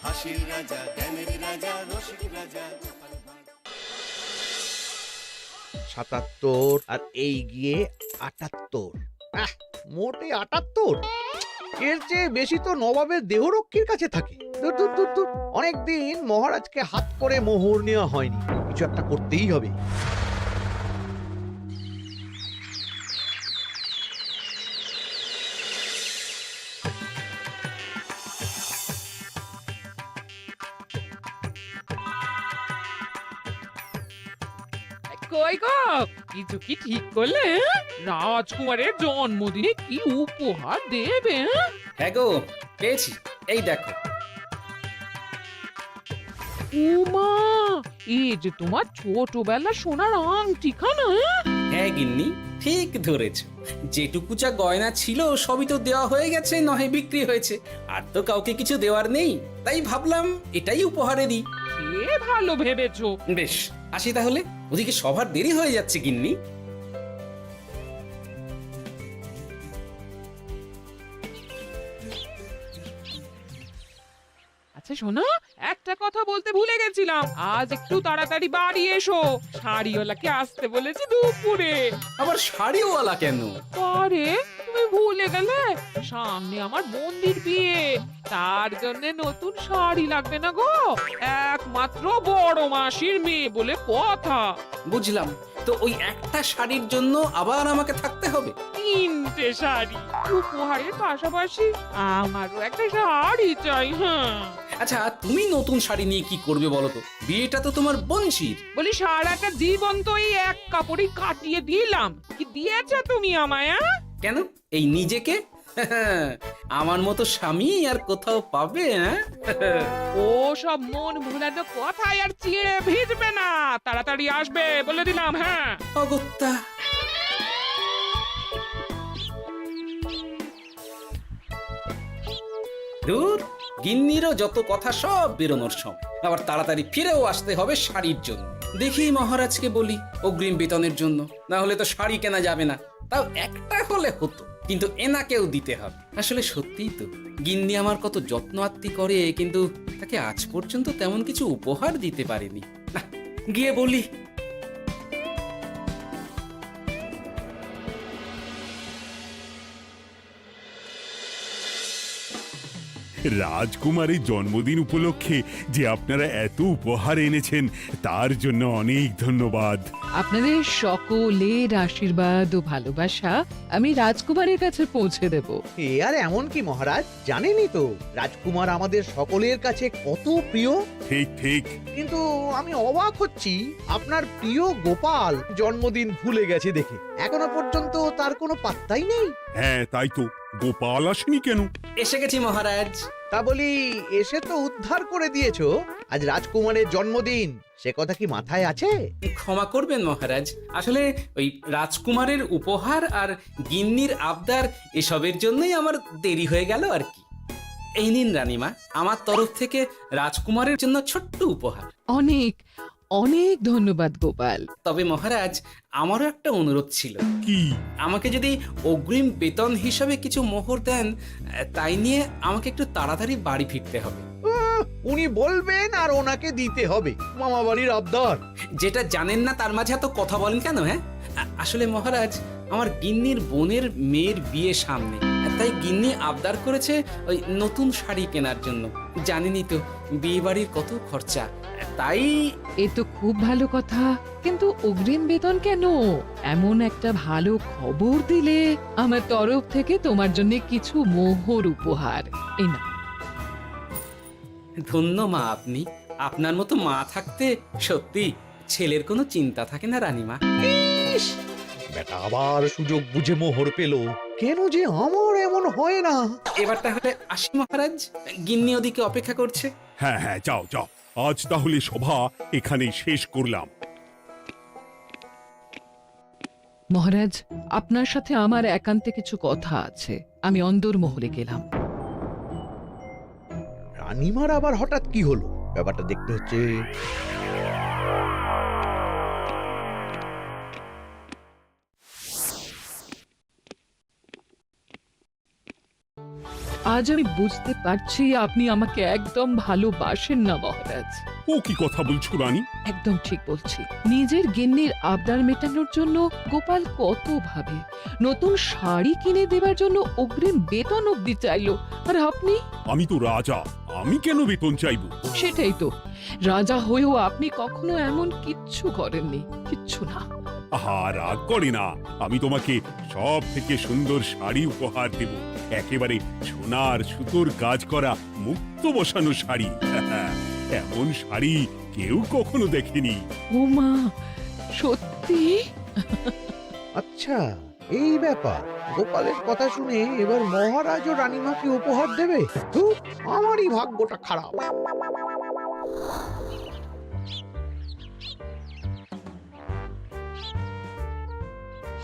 হাসির রাজা, জ্ঞানের রাজা, রসিক রাজা। ৭৭ আর এই গিয়ে ৭৮। মোটে ৭৮। এর চেয়ে বেশি তো নবাবের দেহরক্ষীর কাছে থাকে। দূর দূর দূর দূর। অনেকদিন মহারাজকে হাত করে মোহর নেওয়া হয়নি, কিছু একটা করতেই হবে। কই গো, কিছু কি ঠিক করলে? রাজকুমারের জন্মদিনে কি উপহার দেবে? হ্যাঁ গো, পেয়েছি, এই দেখো। উমা, এই যে তোমার ছোটবেলা সোনার আংটিখানা। হ্যাঁ গিন্নি, ঠিক ধরেছ। যেটুকু যা গয়না ছিল সবই তো দেওয়া হয়ে গেছে, নহে বিক্রি হয়েছে। আর তো কাউকে কিছু দেওয়ার নেই, তাই ভাবলাম এটাই উপহারে দিই। সে ভালো ভেবেছো। বেশ, আসি তাহলে, ওদিকে সবার দেরি হয়ে যাচ্ছে গিন্নি। আচ্ছা শোনো, একটা কথা বলতে ভুলে গেছিলাম, আজ একটু তাড়াতাড়ি বাড়ি এসো। শাড়িওয়ালাকে আসতে বলেছি দুপুরে। আবার শাড়িওয়ালা কেন? আরে তুমি ভুলে গেলে, সামনে আমার বোনদির বিয়ে, তার জন্য নতুন শাড়ি লাগবে না গো। একমাত্র বড় মাসির মেয়ে বলে কথা। বুঝলাম, তো ওই একটা শাড়ির জন্য আবার আমাকে থাকতে হবে? 3টে শাড়ি উপহারের পাশাপাশি আমারও একটা শাড়ি চাই। হ্যাঁ আচ্ছা, তুমি নতুন শাড়ি নিয়ে কি করবে বলো তো? বিয়েটা তো তোমার বংশীর। বলি, সারাটা জীবন তো এই এক কাপড়ই কাটিয়ে দিলাম, কি দিয়েছো তুমি আমায়? কেন, এই নিজেকে? আমার মতো স্বামী আর কোথাও পাবে? ও সব মন ভুলানো কথায় আর চিড়ে ভিজবে না, তাড়াতাড়ি আসবে বলে দিলাম। হ্যাঁ অগত্যা। দূর, গিন্নিরও যত কথা সব বেরোনোর সময়। আবার তাড়াতাড়ি ফিরেও আসতে হবে শাড়ির জন্য। দেখি মহারাজকে বলি অগ্রিম বেতনের জন্য, না হলে তো শাড়ি কেনা যাবে না। তাও একটা হলে হতো, কিন্তু এনাকেও দিতে হবে। আসলে সত্যিই তো, গিন্নি আমার কত যত্ন আত্তি করে, কিন্তু তাকে আজ পর্যন্ত তেমন কিছু উপহার দিতে পারেনি। না, গিয়ে বলি। রাজকুমারের জন্মদিন উপলক্ষে যে আপনারা এত উপহার এনেছেন তার জন্য অনেক ধন্যবাদ। আপনাদের সকলের আশীর্বাদ ও ভালোবাসা আমি রাজকুমারের কাছে পৌঁছে দেব। এ আর এমন কি মহারাজ, জানেনই তো রাজকুমার আমাদের সকলের কাছে কত প্রিয়। ঠিক ঠিক। কিন্তু আমি অবাক হচ্ছি আপনার প্রিয় গোপাল জন্মদিন ভুলে গেছে দেখে। এখনো পর্যন্ত তার কোনো পাত্তাই নেই। হ্যাঁ তাই তো, গোপাল আসেনি কেন? এসে গেছি মহারাজ। তা বলি, এসে তো উদ্ধার করে দিয়েছো। আজ রাজকুমারের জন্মদিন, সে কথা কি মাথায় আছে? ক্ষমা করবেন মহারাজ, আসলে ওই রাজকুমারের উপহার আর গিন্নির আবদার এসবের জন্যই আমার দেরি হয়ে গেল আর কি। এই নিন রানীমা, আমার তরফ থেকে রাজকুমারের জন্য ছোট্ট উপহার। অনেক অনেক ধন্যবাদ গোপাল। তবে মহারাজ, আমারও একটা অনুরোধ ছিল। কি? আমাকে যদি অগ্রিম বেতন হিসাবে কিছু মোহর দেন, তাই নিয়ে আমাকে একটু তাড়াতাড়ি বাড়ি ফিরতে হবে। উনি বলবেন আর ওনাকে দিতে হবে, মামা বাড়ির আবদার। যেটা জানেন না তার মাঝে এত কথা বলেন কেন? হ্যাঁ, আসলে মহারাজ, আমার গিন্নির বোনের মেয়ের বিয়ে সামনে, তাই গিন্নি আবদার করেছে ওই নতুন শাড়ি কেনার জন্য। জানেনই তো বিয়ে বাড়ির কত খরচা, তাই। এ তো খুব ভালো কথা, কিন্তু অগ্রিম বেতন কেন? এমন একটা ভালো খবর দিলে আমার তরফ থেকে তোমার জন্য কিছু মোহর উপহার। এই না। ধন্য মা আপনি, আপনার মতো মা থাকতে সত্যি ছেলের কোনো চিন্তা থাকে না রানীমা। ইস, বেটা আবার সুযোগ বুঝে মোহর পেল। কেন যে আমার এমন হয় না। এবার তাহলে আসি মহারাজ, গিন্নি ওদিকে অপেক্ষা করছে। হ্যাঁ হ্যাঁ, যাও যাও, আজ তাহলে সভা এখানেই শেষ করলাম। মহারাজ, আপনার সাথে আমার একান্তে কিছু কথা আছে, আমি অন্দরমহলে গেলাম। রানীমার আবার হঠাৎ কি হলো, ব্যাপারটা দেখতে হচ্ছে। আজ আজ আমি বুঝতে পারছি আপনি আমাকে একদম ভালোবাসেন না মহারাজ। ও কি কথা বলছো রানী? একদম ঠিক বলছি। নিজের গিন্নির আবদার মেটানোর জন্য গোপাল কত ভাবে, নতুন শাড়ি কিনে দেবার জন্য অগ্রিম বেতন অব্দি চাইলো, আর আপনি? আমি তো রাজা, আমি কেন বেতন চাইবো? সেটাই তো, রাজা হয়েও আপনি কখনো এমন কিচ্ছু করেননি, কিচ্ছু না। আহা, রাগ করে না। আমি তোমাকে সব থেকে সুন্দর শাড়ি উপহার দেব, একেবারে সোনার সুতোর কাজ করা মুক্ত বসানো শাড়ি। এমন শাড়ি কেউ কখনো দেখেনি। ও মা, সত্যি? আচ্ছা, এই ব্যাপার। গোপালের কথা শুনে এবার মহারাজ ও রানীমাকে উপহার দেবে? ধুর, আমারই ভাগ্যটা খারাপ।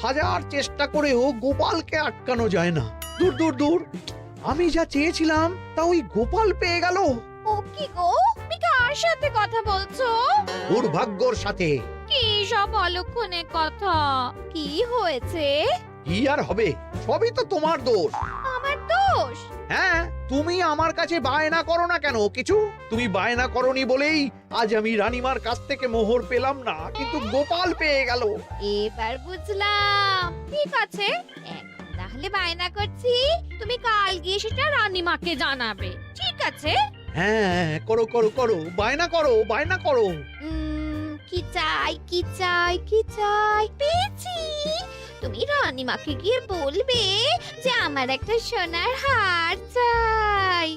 হাজার চেষ্টা করেও গোপালকে আটকানো যায় না। দূর দূর দূর, আমি যা চেয়েছিলাম তা ওই গোপাল পেয়ে গেল। ও কি গো, তুমি কার সাথে কথা বলছো? দুর্ভাগ্যর সাথে। কি সব অলক্ষণে কথা? কি হয়েছে? কি আর হবে, সবই তো তোমার দোষ। আমার দোষ? হ্যাঁ, তুমি আমার কাছে বায়না করো না কেন কিছু? তুমি বায়না করনি বলেই আজ আমি রানীমার কাছ থেকে মোহর পেলাম না, কিন্তু গোপাল পেয়ে গেল। এবার বুঝলাম। ঠিক আছে, এখন তাহলে বায়না করছি, তুমি কাল গিয়ে সেটা রানীমাকে জানাবে, ঠিক আছে? হ্যাঁ, করো করো করো, বায়না করো, বায়না করো। কি চাই, কি চাই, কি চাই? পেয়েছি। তুমি রানীমাকে গিয়ে বলবে যে আমার একটা সোনার হার চাই।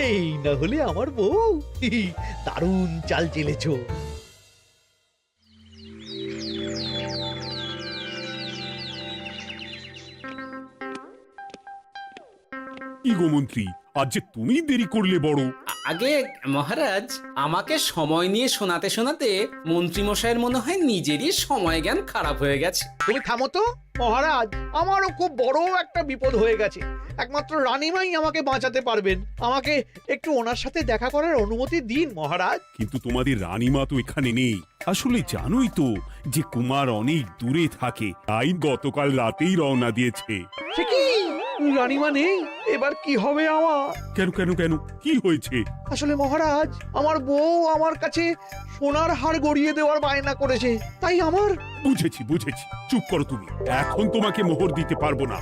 এই না হলে আমার বউ। দারুণ চাল চেলেছো। কি গো মন্ত্রী, আজ যে তুমি দেরি করলে বড়। আগে মহারাজ, আমাকে সময় নিয়ে শোনাতে শোনাতে মন্ত্রীমশাইয়ের মনে হয় নিজেরই সময় জ্ঞান খারাপ হয়ে গেছে। তুমি থামো তো মহারাজ, আমারও খুব বড় একটা বিপদ হয়ে গেছে। একমাত্র রানীমাই আমাকে বাঁচাতে পারবেন। আমাকে একটু ওনার সাথে দেখা করার অনুমতি দিন মহারাজ। কিন্তু তোমাদের রানীমা তো এখানে নেই। আসলে জানোই তো যে কুমার অনেক দূরে থাকে, তাই গতকাল রাতেই রওনা দিয়েছে। সে কি, রানীমা নেই? এবার কি হবে আমার? কেন কেন কেন, কি হয়েছে? আসলে মহারাজ, আমার বউ আমার কাছে সোনার হার গড়িয়ে দেওয়ার বায়না করেছে, তাই আমার। বুঝেছি বুঝেছি, চুপ করো তুমি। এখন তোমাকে মোহর দিতে পারবো না।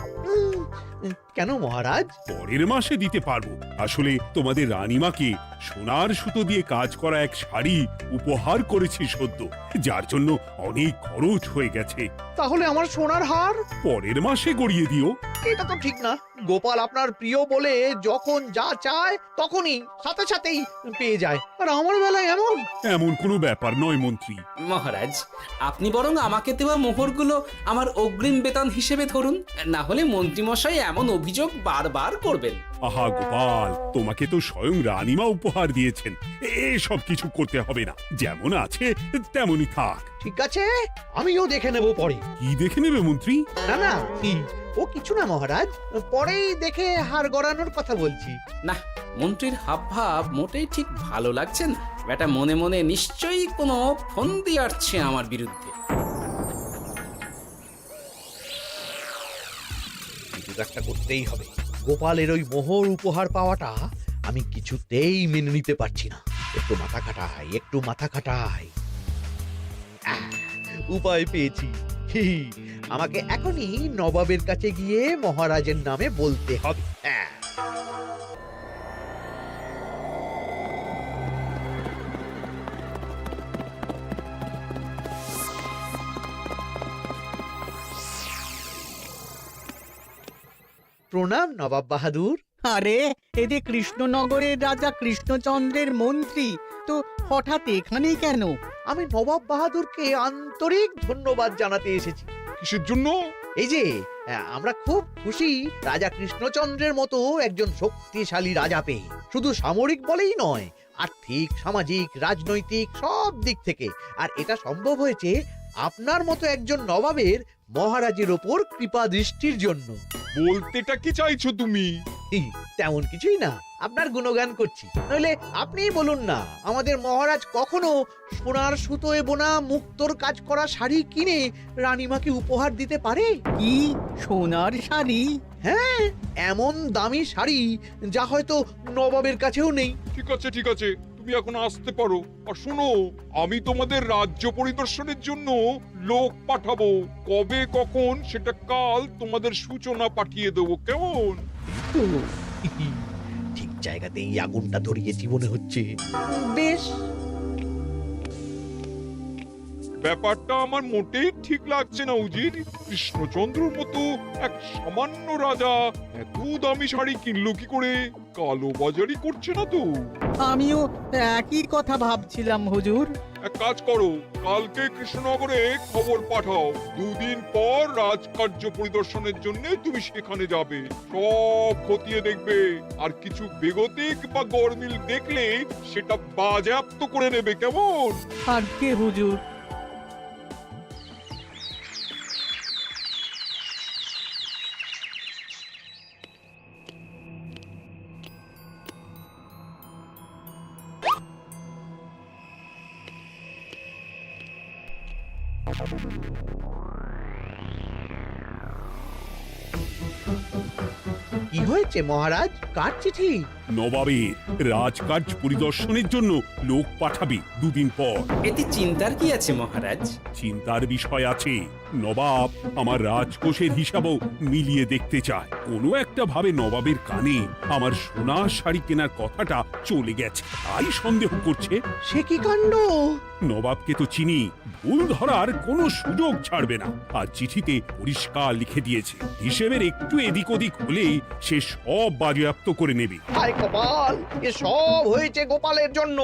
কেন মহারাজ? পরের মাসে দিতে পারবো। আসলে তোমাদের রানীমাকে সোনার সুতো দিয়ে কাজ করা এক শাড়ি উপহার করেছি সদ্য, যার জন্য অনেক খরচ হয়ে গেছে। তাহলে আমার সোনার হার পরের মাসে গড়িয়ে দিও। এটা তো ঠিক না। গোপাল আপনার প্রিয় বলে যখন যা চায় তখনই সাথে সাথেই পেয়ে যায়, আর আমার বেলায় এমন। এমন কোনো ব্যাপার নয় মন্ত্রী। মহারাজ, আপনি বরং আমাকে দেওয়া মোহরগুলো আমার অগ্রিম বেতন হিসেবে ধরুন, না হলে মন্ত্রীমশাই এমন অভিযোগ বারবার করবেন। আহা গোপাল, তোমাকে তো স্বয়ং রানীমা উপহার দিয়েছেন, এসব কিছু করতে হবে না। যেমন আছে তেমনই থাক। ঠিক আছে, আমিও দেখে নেব পরে। কি দেখে নেবে মন্ত্রী? না না, ও কিছু না মহারাজ, পরেই দেখে হার গড়ানোর কথা বলছি। না, মন্ত্রীর হাবভাব মোটেই ঠিক ভালো লাগছে না। বেটা মনে মনে নিশ্চয়ই কোনো ফন্দি আটছে আমার বিরুদ্ধে। কিছু একটা করতেই হবে। গোপালের ওই মোহর উপহার পাওয়াটা আমি কিছুতেই মেনে নিতে পারছি না। একটু মাথা খাটাই, একটু মাথা খাটাই। উপায় পেয়েছি। আমাকে এখনই নবাবের কাছে গিয়ে মহারাজের নামে বলতে হবে। প্রণাম নবাব বাহাদুর। আরে এদের কৃষ্ণনগরের রাজা কৃষ্ণচন্দ্রের মন্ত্রী, তো হঠাৎ এখানেই কেন? আমি নবাব বাহাদুরকে আন্তরিক ধন্যবাদ জানাতে এসেছি। কিসের জন্য? এই যে আমরা খুব খুশি রাজা কৃষ্ণচন্দ্রের মতো একজন শক্তিশালী রাজা পেয়ে। শুধু সামরিক বলেই নয়, আর্থিক, সামাজিক, রাজনৈতিক সব দিক থেকে। আর এটা সম্ভব হয়েছে আপনার মতো একজন নবাবের মহারাজের ওপর কৃপা দৃষ্টির জন্য। বলতেটা কি চাইছো তুমি? তেমন কিছুই না, আপনার গুণগান করছি। নইলে আপনিই বলুন না, আমাদের মহারাজ কখনো সোনার সুতোয় বোনা মুক্তোর কাজ করা শাড়ি কিনে রানীমাকে উপহার দিতে পারে? কি সোনার শাড়ি? হ্যাঁ, এমন দামি শাড়ি যা হয়তো নবাবের কাছেও নেই। ঠিক আছে ঠিক আছে, তুমি এখন আসতে পারো। আর শোনো, আমি তোমাদের রাজ্য পরিদর্শনের জন্য লোক পাঠাবো। কবে কখন সেটা কাল তোমাদের সূচনা পাঠিয়ে দেবো, কেমন? তো, ঠিক জায়গাতেই আগুনটা ধরিয়েছি মনে হচ্ছে। বেশ, ব্যাপারটা আমার মোটেই ঠিক লাগছে না উজির। কৃষ্ণচন্দ্রর মতো এক সামান্য রাজা এত দামি শাড়ি কিনলো কি করে? কালো বাজারি করছে না তো? আমিও একই কথা ভাবছিলাম হুজুর। এক কাজ করো, কালকে কৃষ্ণনগরে খবর পাঠাও। 2 দিন পর রাজকার্য পরিদর্শনের জন্য তুমি সেখানে যাবে। সব খতিয়ে দেখবে, আর কিছু বেগতিক বা গরমিল দেখলে সেটা বাজেয়াপ্ত করে নেবে, কেমন? আর কে হুজুর? কি হয়েছে মহারাজ? কার চিঠি? নবাবের রাজকার্য পরিদর্শনের জন্য লোক পাঠাবে 2 দিন পর। এতে চিন্তার কি আছে মহারাজ? চিন্তার বিষয় আছে। নবাব আমার রাজকোষের হিসাবও মিলিয়ে দেখতে চায়। কোনো একটা ভাবে নবাবের কানে আমার সোনার শাড়ি কেনার কথাটা চলে গেছে, তাই সন্দেহ করছে। সে কি কাণ্ড! নবাবকে তো চিনি, ভুল ধরার কোনো সুযোগ ছাড়বে না। আর চিঠিতে পরিষ্কার লিখে দিয়েছে, হিসেবের একটু এদিক ওদিক হলেই সে সব বাজেয়াপ্ত করে নেবে। হায় কপাল, এ সব হয়েছে গোপালের জন্য।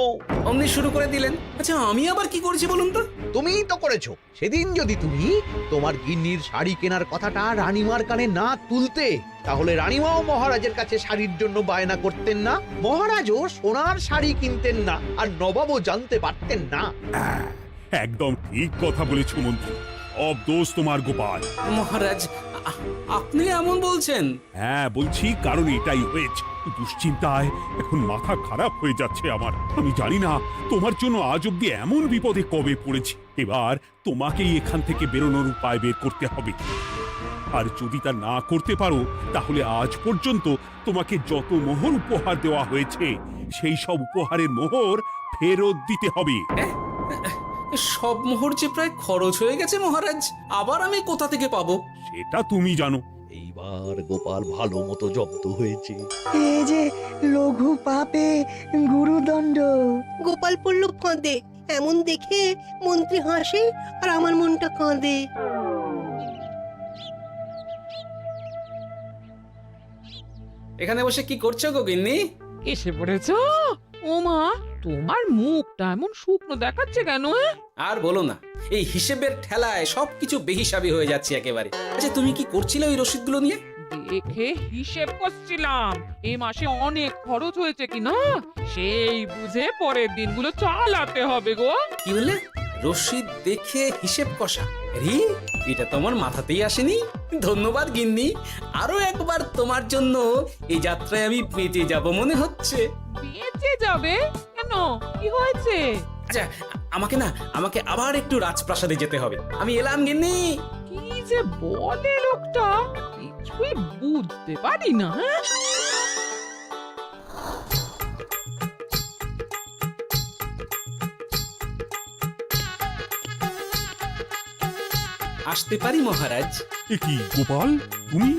অমনি শুরু করে দিলেন। আচ্ছা, আমি আবার কি করেছি বলুন তো? তুমিই তো করেছো। সেদিন যদি তুমি তোমার গিন্নির শাড়ি কেনার কথাটা রানীমার কানে না তুলতে, তাহলে রানীমাও মহারাজের কাছে শাড়ির জন্য বায়না করতেন না, মহারাজও সোনার শাড়ি কিনতেন না, আর নবাবও জানতে পারতেন না। একদম ঠিক কথা বলেছ মন্ত্রী, সব দোষ তোমার গোপাল। মহারাজ, আপনি এমন বলছেন? হ্যাঁ বলছি, কারণ এটাই হয়েছে। দুশ্চিন্তায় এখন মাথা খারাপ হয়ে যাচ্ছে আমার। আমি জানি না তোমার জন্য আজ অব্দি এমন বিপদে কবে পড়েছি। এবার তোমাকেই এখান থেকে বেরোনোর উপায় বের করতে হবে। আর যদি তা না করতে পারো, তাহলে আজ পর্যন্ত তোমাকে যত মোহর উপহার দেওয়া হয়েছে সেই সব উপহারের মোহর ফেরত দিতে হবে। সব মোহর যে প্রায় খরচ হয়ে গেছে মহারাজ, আবার আমি কোথা থেকে পাবো? সেটা তুমি জানো। এইবার গোপাল ভালো মতো জব্দ হয়েছে। এই যে লঘু পাপে গুরুদণ্ড। গোপাল পড়ল ফাঁদে। এমন দেখে মন্ত্রী হাসে আর আমার মনটা কাঁদে। এখানে বসে কি করছো গো গিন্নি? এসে পড়েছো? ও মা, তোমার মুখটা এমন শুকনো দেখাচ্ছে কেন? আর বলো না, এই হিসেবের ঠেলায় সবকিছু বেহিসাবি হয়ে যাচ্ছে একেবারে। আচ্ছা, তুমি কি করছিলে ওই রসিদগুলো নিয়ে? দেখে হিসেব করছিলাম এই মাসে অনেক খরচ হয়েছে কিনা, সেই বুঝে পরের দিনগুলো চালাতে হবে গো। কি বলে? রসিদ দেখে হিসেব কষা? রি, এটা তোমার মাথাতেই আসেনি। ধন্যবাদ গিন্নি, আরো একবার তোমার জন্য এই যাত্রায় আমি বেঁচে যাব মনে হচ্ছে। বেঁচে যাবে কেন? কি হয়েছে? আচ্ছা, আমাকে আবার একটু রাজপ্রাসাদে যেতে হবে। আমি এলাম গিন্নি। কি যে বলে লোকটা, কিছুই বুঝতে পারি না। আসতে পারি মহারাজ? এ কি গোপাল, তুমি?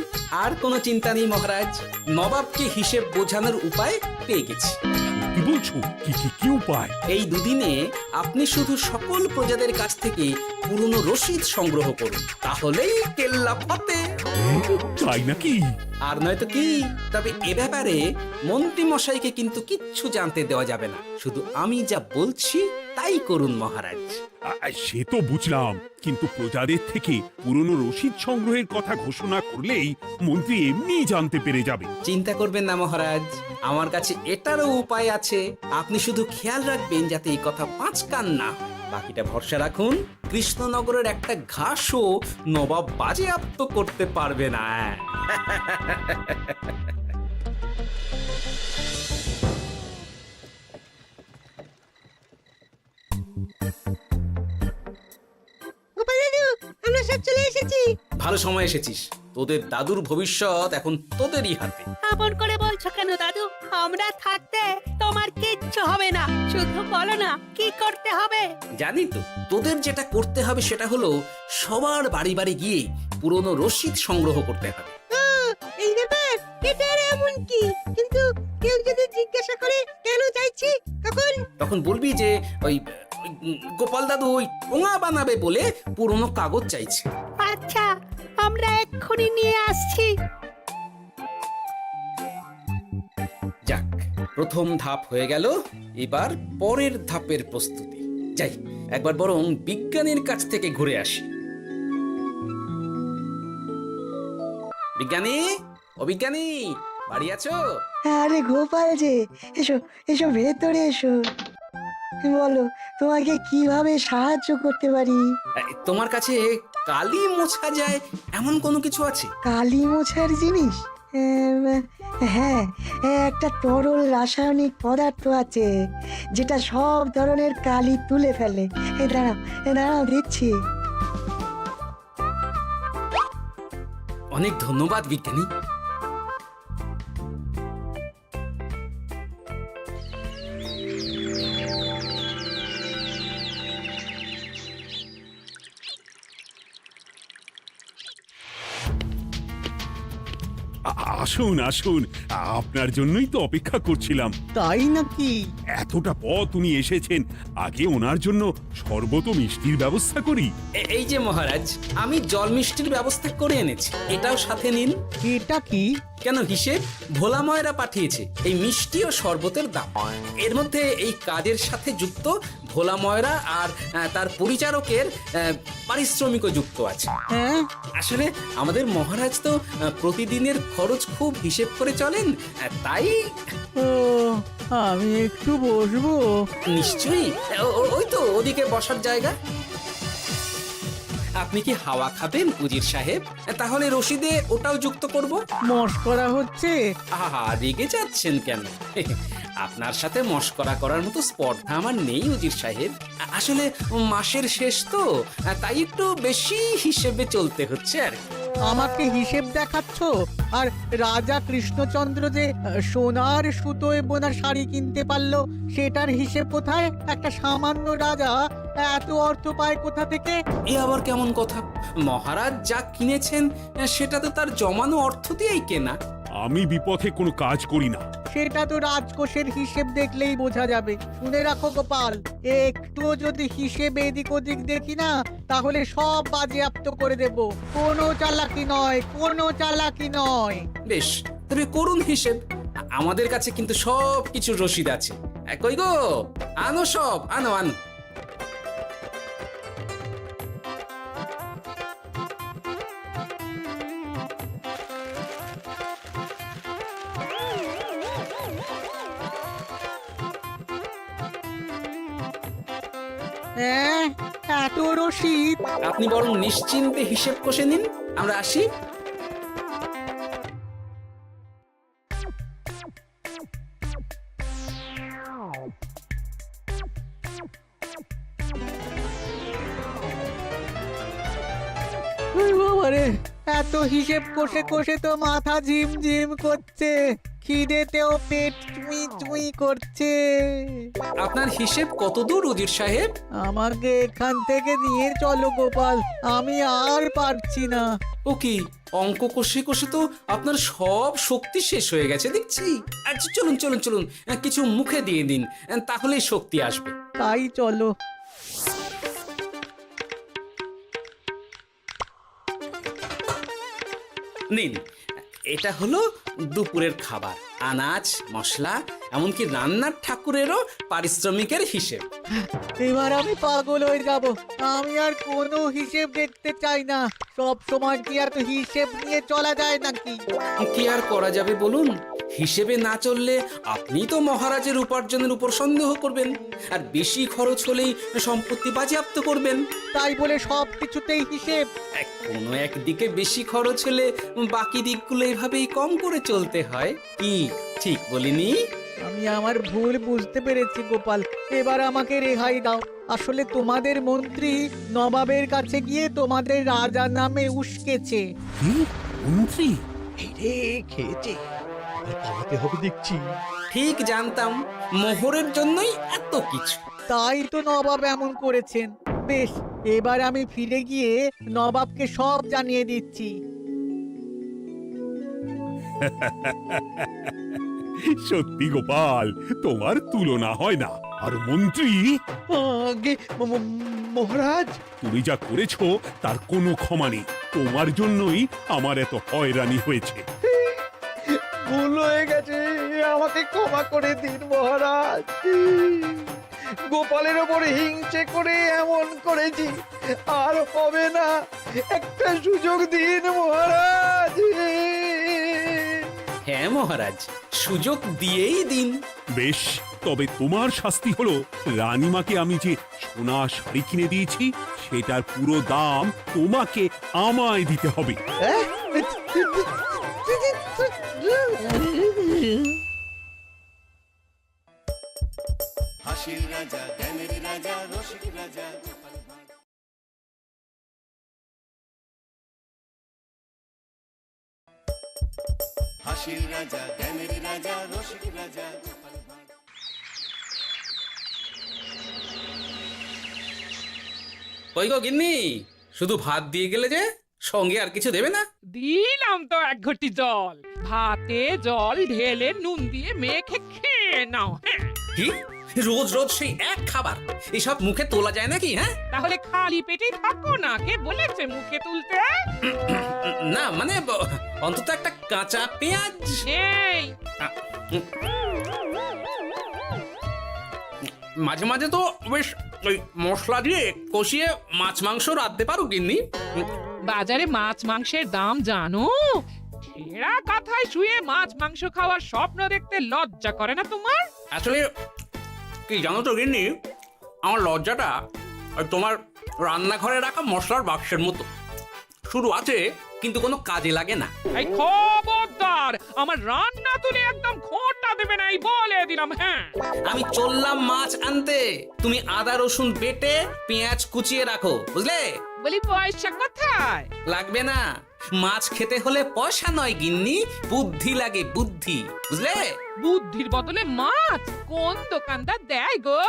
আর কোনো চিন্তা নেই মহারাজ, নবাবকে হিসেব বোঝানোর উপায় পেয়ে গেছি। কি বলছো? কি উপায়? এই দুদিনে আপনি শুধু সকল প্রজাদের কাছ থেকে পুরনো রসিদ সংগ্রহ করুন, তাহলেই কেল্লা ফতে। তাই নাকি? আর নয়তো কি? তবে এ ব্যাপারে মন্ত্রী মশাইকে কিন্তু কিচ্ছু জানতে দেওয়া যাবে না। শুধু আমি যা বলছি তাই করুন মহারাজ। সে তো বুঝলাম, কিন্তু প্রজাদের থেকে পুরনো রসিদ সংগ্রহের কথা ঘোষণা করলেই মন্ত্রী এমনি জানতে পেরে যাবে। চিন্তা করবেন না মহারাজ, আমার কাছে এটারও উপায় আছে। আপনি শুধু খেয়াল রাখবেন যাতে এই কথা 5 কান না হয়। বাকিটা ভরসা রাখুন, কৃষ্ণনগরের একটা ঘাসও নবাব বাজেয়াপ্ত করতে পারবে না। গোপাল দাদু, আমরা সব চলে এসেছি। ভালো সময় এসেছিস। তোদের দাদুর ভবিষ্যৎ এখন তোদেরই হাতে। এমন করে বলছো কেন দাদু? আমরা থাকতে তোমার কিচ্ছু হবে না, শুধু বলো না কি করতে হবে। জানি তো, তোদের যেটা করতে হবে সেটা হলো সবার বাড়ি বাড়ি গিয়ে পুরনো রসিদ সংগ্রহ করতে হবে। এই ব্যাপার, এটা আর এমন কি? কিন্তু কেউ যদি জিজ্ঞাসা করে কেন চাইছি, তখন বলবি যে ওই গোপাল দাদু ওই টোঙা বানাবে বলে পুরনো কাগজ চাইছে। আচ্ছা, আমরা এক্ষুনি নিয়ে আসছি। যাক, প্রথম ধাপ হয়ে গেল, এবার পরের ধাপের প্রস্তুতি। যাই, একবার বরং বিজ্ঞানীর কাছ থেকে ঘুরে আসি। বিজ্ঞানী, ও বিজ্ঞানী, বাড়ি আছো? আরে গোপাল যে, এসো এসো ভেতরে এসো। বলো, তোমাকে কিভাবে সাহায্য করতে পারি? তোমার কাছে কালি মোছা যায় এমন কোনো কিছু আছে? কালি মোছার জিনিস? হ্যাঁ, একটা তরল রাসায়নিক পদার্থ আছে যেটা সব ধরনের কালি তুলে ফেলে। দাঁড়াও দিচ্ছি। অনেক ধন্যবাদ বিজ্ঞানী। আসুন আসুন, আপনার জন্যই তো অপেক্ষা করছিলাম। তাই নাকি? এতটা পথ উনি এসেছেন, আগে ওনার জন্য শরবত ও মিষ্টির ব্যবস্থা করি। এই যে মহারাজ, আমি জল মিষ্টির ব্যবস্থা করে এনেছি, এটাও সাথে নিন। এটা কি? কেন, হিসেব ভোলা ময়রা পাঠিয়েছে এই মিষ্টি ও শরবতের দাম। এর মধ্যে এই কাজের সাথে যুক্ত ভোলা ময়রা আর তার পরিচারকের পারিশ্রমিকও যুক্ত আছে। হ্যাঁ, আসলে আমাদের মহারাজ তো প্রতিদিনের খরচ খুব হিসেব করে চলেন, তাই। ও, আমি একটু বসবো? নিশ্চয়ই, ওই তো ওদিকে বসার জায়গা। আপনি কি হাওয়া খাবেন উজির সাহেব? তাহলে রশিদে ওটাও যুক্ত করব। মশকরা হচ্ছে? আহা, রেগে যাচ্ছেন কেন? আপনার সাথে মশকরা করার মতো স্পর্ধা আমার নেই উজির সাহেব। আসলে মাসের শেষ তো, তাই একটু বেশি হিসেবে চলতে হচ্ছে আর কি। আমাকে হিসেব দেখাচ্ছ? আর রাজা কৃষ্ণচন্দ্র যে সোনার সুতোয় বোনা শাড়ি কিনতে পারলো, সেটার হিসেব কোথায়? একটা সামান্য রাজা এত অর্থ পায় কোথা থেকে? এ আবার কেমন কথা? মহারাজ যা কিনেছেন সেটা তো তার জমানো অর্থ দিয়েই কেনা। আমি বিপথে কোনো কাজ করি না। সেটা তো রাজকোষের হিসেব দেখলেই বোঝা যাবে। শুনে রাখো গোপাল, একটু যদি হিসেব এদিক ওদিক দেখি না, তাহলে সব বাজেয়াপ্ত করে দেব। কোনো চালাকি নয়, কোনো চালাকি নয়। বেশ, তবে করুন হিসেব। আমাদের কাছে কিন্তু সব কিছুর রসিদ আছে। কই গো, আনো সব, আনো আনো। হ্যাঁ, এত রসিদ? আপনি বরং নিশ্চিন্তে হিসেব কষে নিন, আমরা আসি। বাবারে, এত হিসেব কষে কষে তো মাথা ঝিমঝিম করছে, খিদেতেও পেট চুই চুই করছে। আপনার হিসেব কত দূর উজির সাহেব? আমাকে এখান থেকে নিয়ে চলো গোপাল, আমি আর পারছি না। ও কি, অঙ্ক কষে কষে তো আপনার সব শক্তি শেষ হয়ে গেছে দেখছি। আচ্ছা চলুন চলুন চলুন, কিছু মুখে দিয়ে দিন, তাহলেই শক্তি আসবে। তাই চলো। নিন, এটা হলো দুপুরের খাবার, আনাজ মশলা এমনকি রান্নার ঠাকুরেরও পারিশ্রমিকের হিসেব। এবার আমি পাগল হয়ে যাব। আমি আর কোনো হিসেব দেখতে চাই না। সব সময় কি আর হিসেব নিয়ে চলা যায় নাকি? কি আর করা যাবে বলুন? হিসেবে না চললে আপনি তো মহারাজের উপার্জনের উপর সন্দেহ করবেন, আর বেশি খরচ হলেই সম্পত্তি বাজেয়াপ্ত করবেন। তাই বলে সব কিছুতেই হিসেব? কোনো একদিকে বেশি খরচ হলে বাকি দিকগুলো এভাবেই কম করে চলতে হয়। কি ঠিক বলিনি? আমি আমার ভুল বুঝতে পেরেছি গোপাল, এবার আমাকে রেহাই দাও। আসলে তোমাদের মন্ত্রী নবাবের কাছে গিয়ে তোমাদের রাজা নামে উস্কেছে। কি মন্ত্রী? এই রে খেয়েছে, আর পালাতে হবে দেখছি। ঠিক জানতাম মোহরের জন্যই এত কিছু। তাই তো নবাব এমন করেছেন। বেশ, এবার আমি ফিরে গিয়ে নবাবকে সব জানিয়ে দিচ্ছি। সত্যি গোপাল, তোমার তুলনা হয় না। আর মন্ত্রী, আগে মহারাজ, তুমি যা করেছো তার কোনো ক্ষমা নেই। তোমার জন্যই আমার এত হয়রানি হয়েছে। ভুল হয়ে গেছে, আমাকে ক্ষমা করে দিন মহারাজ। গোপালের ওপরে হিংসে করে এমন করেছি, আর হবে না। একটা সুযোগ দিন মহারাজ। হ্যাঁ মহারাজ, সুযোগ দিয়েই দিন। বেশ, তবে তোমার শাস্তি হলো রানীমাকে আমি যে সোনা শাড়ি কিনে দিয়েছি সেটার পুরো দাম তোমাকে আমায় দিতে হবে। হাসির রাজা জ্ঞানের রাজা রসিক রাজা হাসির রাজা জ্ঞানের রাজা রসিক রাজা কই গো গিন্নি, শুধু ভাত দিয়ে গেলে যে, সঙ্গে আর কিছু দেবে না? দিলাম তো এক ঘটি জল, ভাতে জল ঢেলে নুন দিয়ে মেখে খেয়ে নাও। হ্যাঁ, কি রোজ রোজ সেই এক খাবার? এসব মুখে তোলা যায় নাকি? হ্যাঁ, তাহলে খালি পেটেই থাকো না, কে বলেছে মুখে তুলতে? না মানে অন্তত একটা কাঁচা পেঁয়াজ। এই মাঝে মাঝে তো বেশ ওই মশলা দিয়ে কষিয়ে মাছ মাংস রাঁধতে পারো গিন্নি। বাজারে মাছ মাংসের দাম জানো? ছেঁড়া কাঁথায় শুয়ে মাছ মাংস খাওয়ার স্বপ্ন দেখতে লজ্জা করে না তোমার? আসলে কি জানো তো গিন্নি, আমার লজ্জাটা ওই তোমার রান্নাঘরে রাখা মশলার বাক্সের মতো, শুধু আছে কিন্তু কোনো কাজে লাগে না। এই খবরদার, আমার রান্না তুলে একদম খোঁটা দেবে না, এই বলে দিলাম। হ্যাঁ, আমি চললাম মাছ আনতে, তুমি আদা রসুন বেটে পেঁয়াজ কুচিয়ে রাখো, বুঝলে? বলি পয়সা কোথায়? লাগবে না, মাছ খেতে হলে পয়সা নয় গিন্নি, বুদ্ধি লাগে, বুদ্ধি, বুঝলে? বুদ্ধির বদলে মাছ কোন দোকানদার দেয় গো?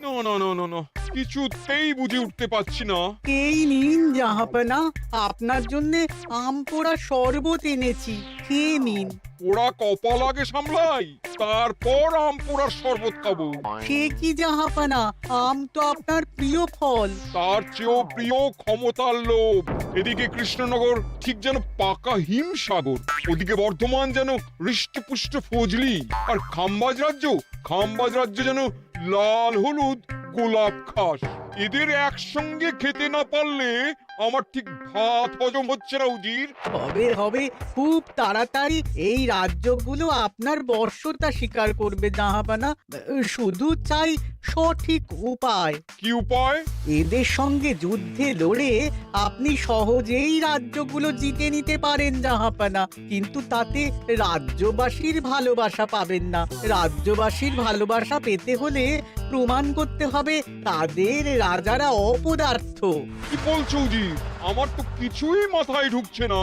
না না না না না, কিছুতেই বুঝে উঠতে পারছি না। এই নিন জাহাপনা, আপনার জন্য আম পোড়া শরবত এনেছি, খেয়ে নিন। ওরা কপাল আগে সামলাই, তারপর আম পোড়ার শরবত খাবো। সে কি জাহাপনা, আম তো আপনার প্রিয় ফল। তার চেয়েও প্রিয় ক্ষমতার লোভ। এদিকে কৃষ্ণনগর ঠিক যেন পাকা হিমসাগর, ওদিকে বর্ধমান যেন হৃষ্টপুষ্ট ফজলি, আর খাম্বাজ রাজ্য যেন লাল হলুদ গোলাপ ঘাস। এদের একসঙ্গে খেতে না পারলে আমার ঠিক ভাত হজম হচ্ছে না উজির। হবে খুব তাড়াতাড়ি এই রাজ্যগুলো আপনার বর্ষতা স্বীকার করবে জাহাপানা। শুধু চাই সঠিক উপায়। কি উপায়? এদের সঙ্গে যুদ্ধে লড়ে আপনি সহজেই রাজ্যগুলো জিতে নিতে পারেন জাহাপানা, কিন্তু তাতে রাজ্যবাসীর ভালোবাসা পাবেন না। রাজ্যবাসীর ভালোবাসা পেতে হলে প্রমাণ করতে হবে তাদের রাজারা অপদার্থ। কি বলছো উজির? আমার তো কিছুই মাথায় ঢুকছে না।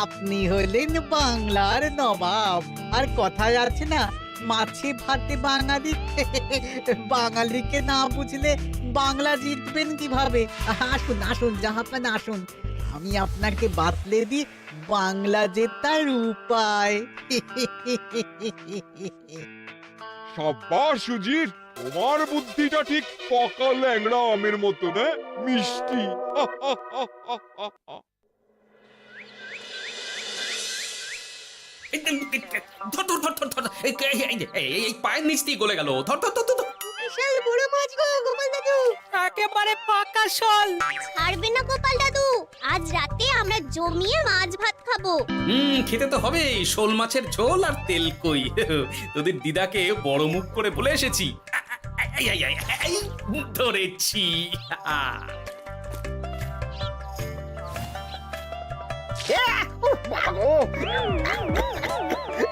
আপনি হলেন বাংলার নবাব, আর কথায় আছে না, মাছে ভাতে বাঙালি। বাঙালিকে না বুঝলে বাংলা জিতবেন কিভাবে? আসুন আসুন জাহাপানা, আসুন, আমি আপনাকে বাতলে দিই বাংলা জেতার উপায়। সাব্বাস উজির, তোমার বুদ্ধিটা ঠিক পাকা ল্যাংড়া আমের মতো, না মিষ্টি। এই পায়ের নিচ দিয়ে গলে গেল। ধর ধর ধর ধর। বিশাল বড় মাছ গো গোপাল দাদু। একেবারে পাকা শোল। ছাড়বে না গোপাল দাদু, আজ রাতে আমরা জমিয়ে মাছ ভাত খাবো। খেতে তো হবে শোল মাছের ঝোল আর তেল কই। তোদের দিদাকে বড় মুখ করে বলে এসেছি, ধরেছি।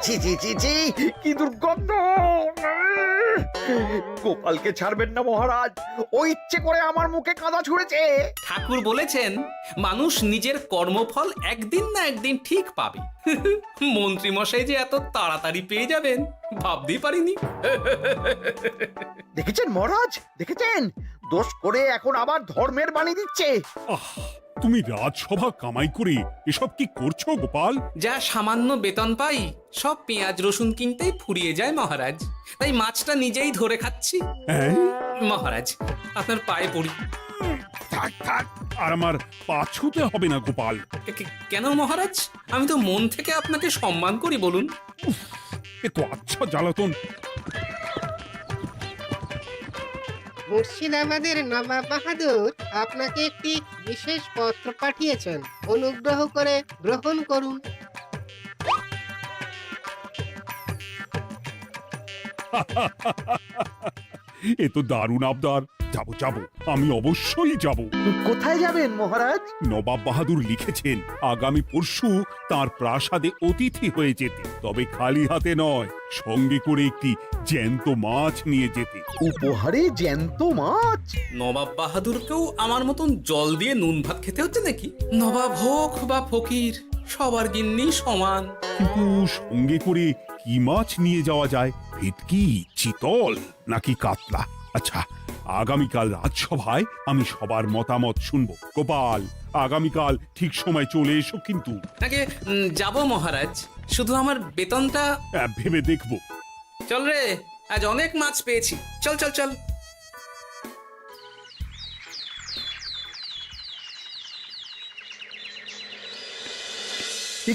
ছি ছি ছি ছি, কি দুর্গন্ধ! গোপালকে ছাড়বেন না মহারাজ, ও ইচ্ছে করে আমার মুখে কাদা ছুঁড়েছে। ঠাকুর বলেছেন মানুষ নিজের কর্মফল একদিন না একদিন ঠিক পাবে। মন্ত্রী মশাই যে এত তাড়াতাড়ি পেয়ে যাবেন ভাবতেই পারিনি। দেখেছেন মহারাজ, দেখেছেন? দোষ করে এখন আবার ধর্মের বাণী দিচ্ছে। আহ, তুমি রাজসভা কামাই করে এসব কি করছো গোপাল? যা সামান্য বেতন পাই সব পেঁয়াজ রসুন কিনতেই ফুরিয়ে যায় মহারাজ, তাই মাছটা নিজেই ধরে খাচ্ছি। হ্যাঁ? মহারাজ আপনার পায়ে পড়ি। থাক থাক, আর আমার পা ছুঁতে হবে না গোপাল। কেন মহারাজ? আমি তো মন থেকে আপনাকে সম্মান করি, বলুন। এ তো আচ্ছা জ্বালাতন। মুর্শিদাবাদের নবাব বাহাদুর আপনাকে একটি বিশেষ পত্র পাঠিয়েছেন, অনুগ্রহ করে গ্রহণ করুন। এ তো দারুণ আবদার। যাবো যাবো, আমি অবশ্যই যাব। কোথায় যাবেন মহারাজ? নবাব বাহাদুর লিখেছেন আগামী পরশু তার প্রাসাদে অতিথি হয়ে যেতে, তবে খালি হাতে নয়, সঙ্গে করে একটি জ্যান্ত মাছ নিয়ে যেতে। উপহারে জ্যান্ত মাছ? নবাব বাহাদুরকেও আমার মতন জল দিয়ে নুন ভাত খেতে হচ্ছে নাকি? নবাব হোক বা ফকির, সবার গিন্নি সমান। কিন্তু সঙ্গে করে কি মাছ নিয়ে যাওয়া যায়? ভেটকি, চিতল নাকি কাতলা? আচ্ছা, আগামীকাল রাজসভায় আমি সবার মতামত শুনবো। গোপাল, আগামীকাল ঠিক সময় চলে এসো কিন্তু। আগে যাব মহারাজ, শুধু আমার বেতনটা ভেবে দেখবো। চল রে, আজ অনেক মাছ পেয়েছি, চল চল চল।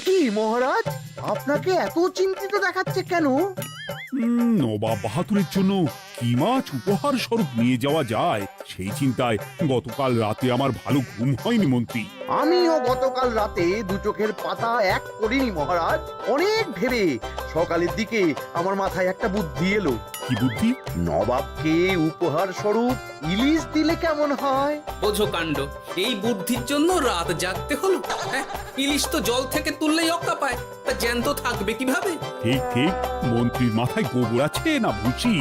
কি মহারাজ, আপনাকে এত চিন্তিত দেখাচ্ছে কেন? নবাব বাহাদুরের জন্য কি মাছ উপহার স্বরূপ নিয়ে যাওয়া যায় সেই চিন্তায় গতকাল রাতে আমার ভালো ঘুম হয়নি মন্ত্রী। আমিও গতকাল রাতে দু চোখের পাতা এক করিনি মহারাজ, অনেক ভেবে সকালের দিকে আমার মাথায় একটা বুদ্ধি এলো। কি বুদ্ধি? নবাবকে উপহার স্বরূপ ইলিশ দিলে কেমন হয়? বোঝো কাণ্ড, এই বুদ্ধির জন্য রাত জাগতে হলো। হ্যাঁ, ইলিশ তো জল থেকে তুললেই অক্কা পায়, তা জ্যান্ত থাকবে কিভাবে? ঠিক ঠিক, মন্ত্রীর মাথায় গোবর আছে না ভুসি?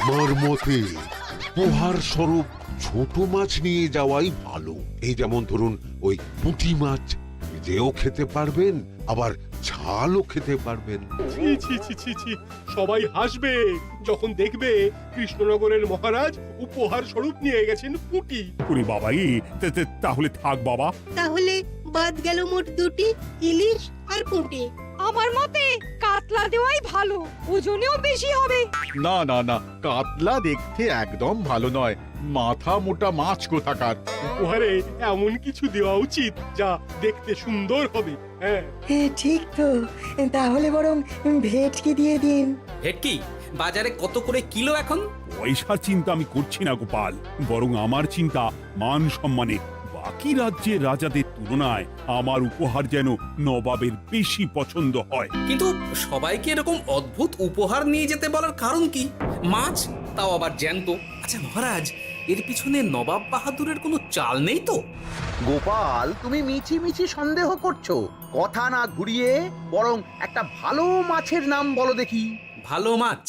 আমার মতে উপহার স্বরূপ ছোট মাছ নিয়ে যাওয়াই ভালো। এই যেমন ধরুন ওই পুঁটি মাছ, নিজেও খেতে পারবেন আবার ঝালও খেতে পারবেন। ছি ছি ছি ছি ছি, সবাই হাসবে যখন দেখবে কৃষ্ণনগরের মহারাজ উপহার স্বরূপ নিয়ে গেছেন পুঁটি। ওরে বাবা, তাহলে থাক বাবা। তাহলে বাদ গেল মোট দুটি, ইলিশ আর পুঁটি। আমার মতে কাতলা দেওয়াই ভালো, ওজনেও বেশি হবে। না না না, কাতলা দেখতে একদম ভালো নয়, মাথা মোটা মাছ কোথাকার। উপহারে এমন কিছু দেওয়া উচিত যা দেখতে সুন্দর হবে। হ্যাঁ ঠিক তো, তাহলে বরং ভেটকি দিয়ে দিন। ভেটকি বাজারে কত করে কিলো এখন? পয়সার চিন্তা আমি করছি না গোপাল, বরং আমার চিন্তা মান সম্মানে। বাকি রাজ্যের রাজাদের তুলনায় আমার উপহার যেন নবাবের বেশি পছন্দ হয়। কিন্তু সবাইকে এরকম অদ্ভুত উপহার নিয়ে যেতে বলার কারণ কি? মাছ, তাও আবার জ্যান্ত। আচ্ছা মহারাজ, এর পিছনে নবাব বাহাদুরের কোনো চাল নেই তো? গোপাল, তুমি মিছি মিছি সন্দেহ করছো। কথা না ঘুরিয়ে বরং একটা ভালো মাছের নাম বলো দেখি। ভালো মাছ?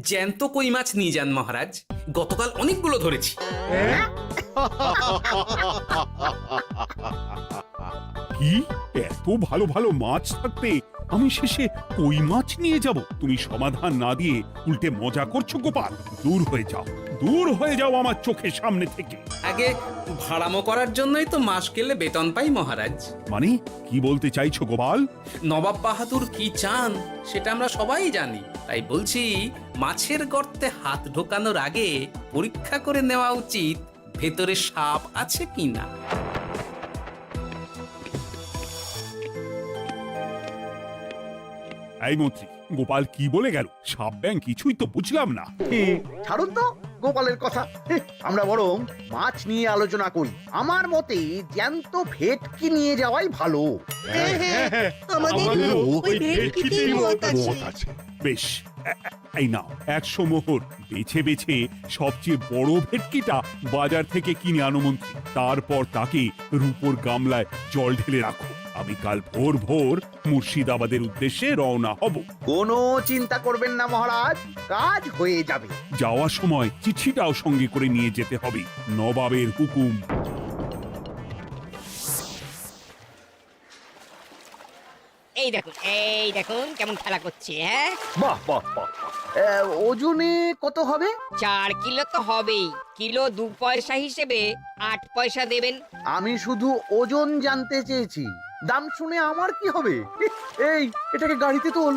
জ্যান্ত কই মাছ নিয়ে যান মহারাজ, গতকাল অনেকগুলো ধরেছি। কি, এত ভালো ভালো মাছ থাকতে আমি শেষে কই মাছ নিয়ে যাব? তুমি সমাধান না দিয়ে উল্টে মজা করছো গোপাল। দূর হয়ে যাও, দূর হয়ে যাও আমার চোখের সামনে থেকে। আগে ভাড়ামো করার জন্যই তো মাস গেলে বেতন পাই মহারাজ। মানে কি বলতে চাইছো গোপাল? নবাব বাহাদুর কি চান সেটা আমরা সবাই জানি, তাই বলছি মাছের গর্তে হাত ঢোকানোর আগে পরীক্ষা করে নেওয়া উচিত ভেতরে সাপ আছে কিনা। এই মন্ত্রী, গোপাল কি বলে গেল? সাপ ব্যাং কিছুই তো বুঝলাম না। ছাড়ুন তো গোপালের কথা, আমরা বরং মাছ নিয়ে আলোচনা করি। আমার মতে জ্যান্ত ভেটকি নিয়ে যাওয়াই ভালো। আমাদেরও ওই ভেটকিতেই মত আছে। বেশ, এই নাও 100 মোহর। বেছে বেছে সবচেয়ে বড় ভেটকিটা বাজার থেকে কিনে আনো মন্ত্রী। তারপর তাকে রূপোর গামলায় জল ঢেলে রাখো। আমি কাল ভোর ভোর মুর্শিদাবাদের উদ্দেশ্যে রওনা হব। কোনো চিন্তা করবেন না মহারাজ, কাজ হয়ে যাবে। যাওয়ার সময় চিঠিটাও সঙ্গে করে নিয়ে যেতে হবে, নবাবের হুকুম। এই দেখুন কেমন খেলা করছে। হ্যাঁ, বাহ বাহ বাহ। ওজনে কত হবে? 4 কিলো তো হবেই। কিলো 2 পয়সা হিসেবে 8 পয়সা দেবেন। আমি শুধু ওজন জানতে চেয়েছি, দাম শুনে আমার কি হবে? এই, এটাকে গাড়িতে তোল।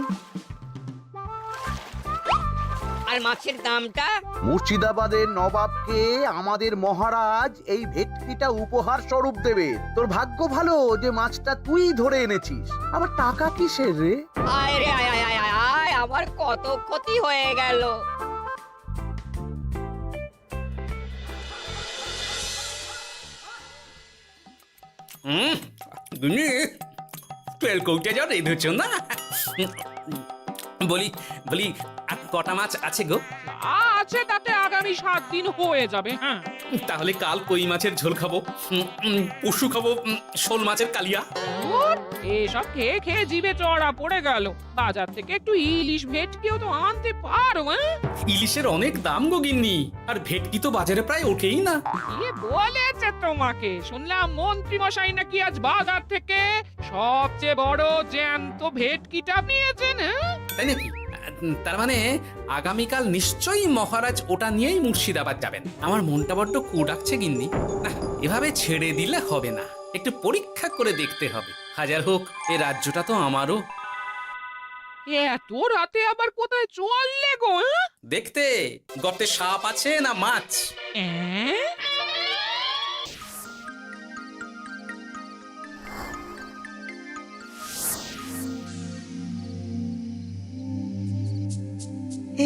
আর মাছের দামটা? মুর্শিদাবাদের নবাবকে আমাদের মহারাজ এই ভেটকিটা উপহার স্বরূপ দেবে। তোর ভাগ্য ভালো যে মাছটা তুই ধরে এনেছিস। আবার টাকা কিসের রে? আয় রে আয় আয় আয় আয় আয়, আমার কত ক্ষতি হয়ে গেল। গিন্নি, তেল কৌটে যা রেঁধেছ না? বলি বলি আর কটা মাছ আছে গো? আছে তাতে আগামী 7 দিন হয়ে যাবে। হ্যাঁ, তাহলে কাল কই মাছের ঝোল খাবো, পরশু খাবো শোল মাছের কালিয়া। ধুর, এসব খেয়ে খেয়ে জিভে চড়া পড়ে গেল। বাজার থেকে একটু ইলিশ ভেটকিও তো আনতে পারো। ইলিশের অনেক দাম গো গিন্নি, আর ভেটকি তো বাজারে প্রায় ওঠেই না। কে বলেছে তোমাকে? শুনলাম মন্ত্রী মশাই নাকি আজ বাজার থেকে সবচেয়ে বড় জ্যান্ত ভেটকিটা নিয়েছেন। তাই নাকি? তার মানে আগামীকাল নিশ্চয়ই মহারাজ ওটা নিয়েই মুর্শিদাবাদ যাবেন। আমার মনটা বড্ড কু ডাকছে গিন্নি। না, এভাবে ছেড়ে দিলে হবে না, একটু পরীক্ষা করে দেখতে হবে। হাজার হোক এ রাজ্যটা তো আমারও। এত রাতে আবার কোথায় চললে গো? দেখতে গর্তে সাপ আছে না মাছ।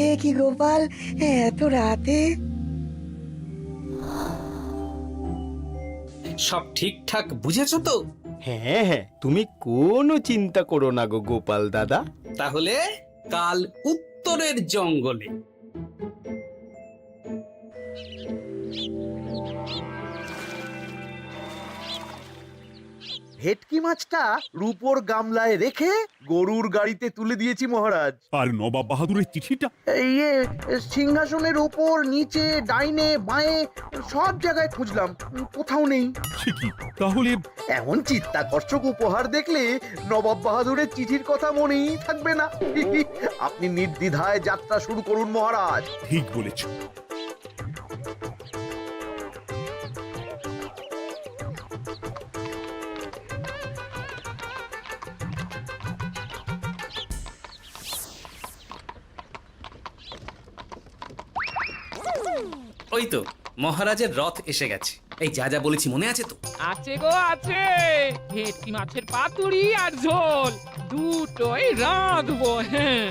এ কি গোপাল, এত রাতে? সব ঠিকঠাক বুঝেছো তো? হ্যাঁ হ্যাঁ, তুমি কোনো চিন্তা করো না গো গোপাল দাদা। তাহলে কাল উত্তরের জঙ্গলে। ভেটকি মাছটা রূপোর গামলায় রেখে গরুর গাড়িতে তুলে দিয়েছি মহারাজ। আর নবাব বাহাদুরের চিঠিটা? ইয়ে, সিংহাসনের উপর, নিচে, ডাইনে, বাঁয়ে সব জায়গায় খুঁজলাম, কোথাও নেই। সে কি তাহলে? এমন চিত্তাকর্ষক উপহার দেখলে নবাব বাহাদুরের চিঠির কথা মনেই থাকবে না। আপনি নির্দ্বিধায় যাত্রা শুরু করুন মহারাজ। ঠিক বলেছ। ওই তো মহারাজের রথ এসে গেছে। এই যা যা বলেছি মনে আছে তো? আছে গো আছে। ভেটকি মাছের পাতুরি আর ঝোল দুটোই রাঁধবো। হ্যাঁ,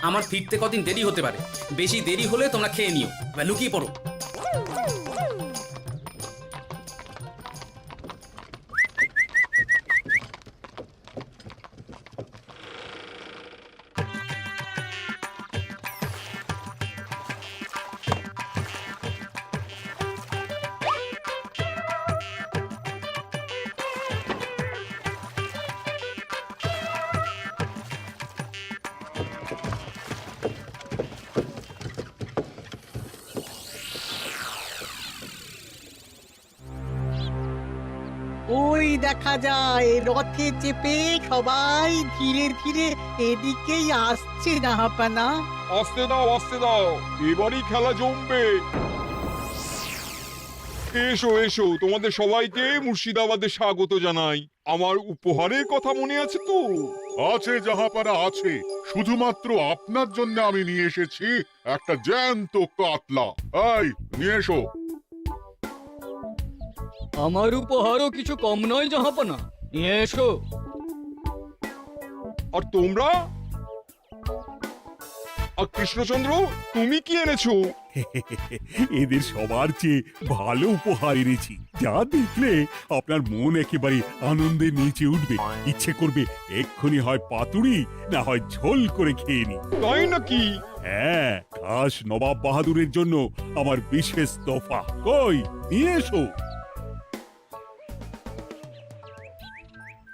আমার ফিরতে কদিন দেরি হতে পারে, বেশি দেরি হলে তোমরা খেয়ে নিও, এবার লুকিয়ে পড়ো। ওই দেখা যায় রথে চেপে সবাই ধীরে ধীরে এদিকেই আসছে জাহাপানা। আসতে দাও আসতে দাও, এবারই খেলা জমবে। এসো এসো, তোমাদের সবাইকে মুর্শিদাবাদে স্বাগত জানাই। আমার উপহারের কথা মনে আছে তো? আছে জাহাপানা আছে, শুধুমাত্র আপনার জন্য আমি নিয়ে এসেছি একটা জ্যান্ত কাতলা। এই নিয়ে এসো। আমার উপহারও কিছু কম নয় জাহাপানা, নিয়ে এসো। আর তোমরা? আর কৃষ্ণচন্দ্র, তুমি কি এনেছো? এদের সবার চেয়ে ভালো উপহার এনেছি, যা দেখলে আপনার মন একেবারে আনন্দে নেচে উঠবে। ইচ্ছে করবে এক্ষুনি হয় পাতুরি না হয় ঝোল করে খেয়ে নি। তাই নাকি? হ্যাঁ, খাস নবাব বাহাদুরের জন্য আমার বিশেষ তোফা। কই নিয়ে এসো।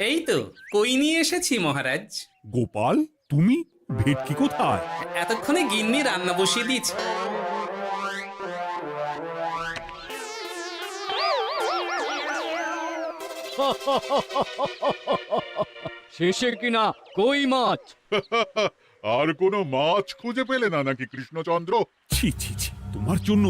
এই তো কই নিয়ে এসেছি মহারাজ। গোপাল, তুমি? ভেটকি কোথায়? এতক্ষণে গিন্নি রান্না বসিয়ে দিয়েছে। শেষে কিনা কই মাছ? আর কোনো মাছ খুঁজে পেলে না নাকি কৃষ্ণচন্দ্র? ছি ছি ছি, তোমার জন্য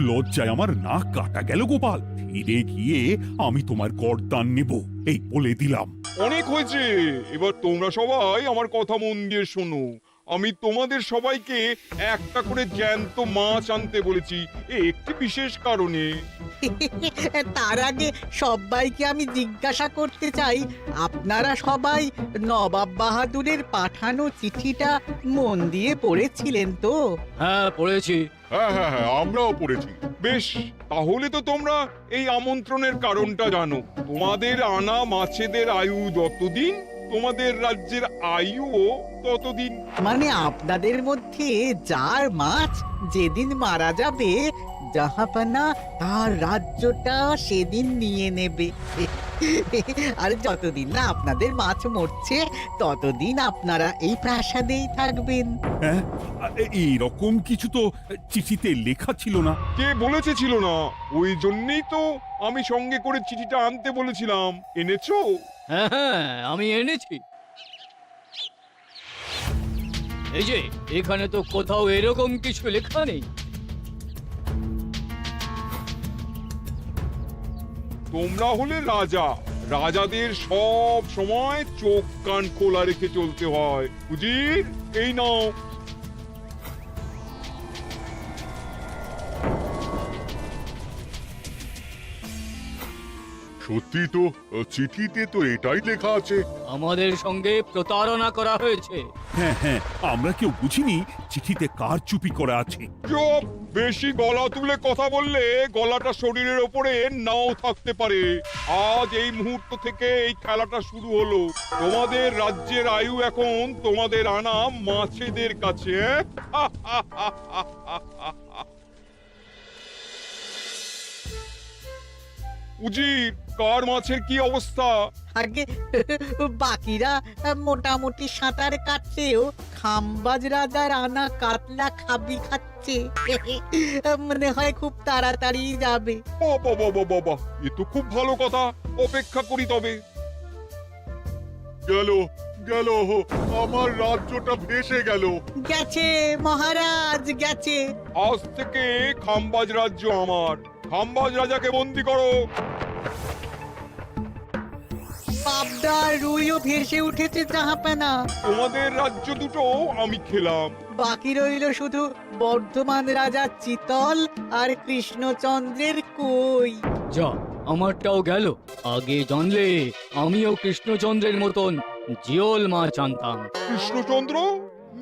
লজ্জায় আমার নাক কাটা গেল গোপাল। ফিরে গিয়ে আমি তোমার গর্দান নেব, এই বলে দিলাম। অনেক হয়েছে, এবার তোমরা সবাই আমার কথা মন দিয়ে শোনো। আমি তোমাদের সবাইকে একটা করে জ্যান্ত মাছ আনতে বলেছি একটি বিশেষ কারণে। তার আগে সবাইকে আমি জিজ্ঞাসা করতে চাই, আপনারা সবাই নবাব বাহাদুরের পাঠানো চিঠিটা মন দিয়ে পড়েছিলেন তো? হ্যাঁ, পড়েছি। হ্যাঁ হ্যাঁ হ্যাঁ, আমরাও পড়েছি। বেশ, তাহলে তো তোমরা এই আমন্ত্রণের কারণটা জানো। তোমাদের আনা মাছেদের আয়ু যতদিন, তোমাদের রাজ্যের আয়ুও ততদিন। মানে আপনাদের মধ্যে যার মাছ যেদিন মারা যাবে, জাহাপানা তার রাজ্যটা সেদিন নিয়ে নেবে। আর যতদিন না আপনাদের মাছ মরছে, ততদিন আপনারা এই প্রাসাদেই থাকবেন। হ্যাঁ, এইরকম কিছু তো চিঠিতে লেখা ছিল না। কে বলেছে ছিল না? ওই জন্যই তো আমি সঙ্গে করে চিঠিটা আনতে বলেছিলাম। এনেছো? হ্যাঁ হ্যাঁ, আমি এনেছি। এই যে, এখানে তো কোথাও এরকম কিছু লেখা নেই। তোমরা হলে রাজা, রাজাদের সব সময় চোখ কান খোলা রেখে চলতে হয়। উজির, এই নাও। সত্যি তো, চিঠিতে তো এটাই লেখা আছে। আমাদের সঙ্গে প্রতারণা করা হয়েছে। হ্যাঁ হ্যাঁ, আমরা কেউ বুঝিনি চিঠিতে কার চুপি করা আছে। চুপ! বেশি গলা তুলে কথা বললে গলাটা শরীরের ওপরে নাও থাকতে পারে। আজ এই মুহূর্ত থেকে এই খেলাটা শুরু হলো। তোমাদের রাজ্যের আয়ু এখন তোমাদের আনা মাছেদের কাছে। উজির, কার মাছের কি অবস্থা? আগে বাকিরা মোটামুটি সাঁতার কাটছেও, খাম্বাজ রাজার আনা কাতলা খাবি খাচ্ছে। মনে হয় খুব তাড়াতাড়ি যাবে। বাবা বাবা বাবা, এ তো খুব ভালো কথা। অপেক্ষা করি তবে। গেল গেল, আমার রাজ্যটা ভেসে গেল। গেছে মহারাজ, গেছে। আজ থেকে খাম্বাজ রাজ্য আমার। খাম্বাজ রাজাকে বন্দি করো। পাবদার রুইও ভেসে উঠেছে জাহাপানা। তোমাদের রাজ্য দুটো আমি খেলাম। বাকি রইল শুধু বর্ধমান রাজা চিতল আর কৃষ্ণচন্দ্রের কই। যা, আমারটাও গেল। আগে জানলে আমিও কৃষ্ণচন্দ্রের মতন জিওল মাছ আনতাম। কৃষ্ণচন্দ্র,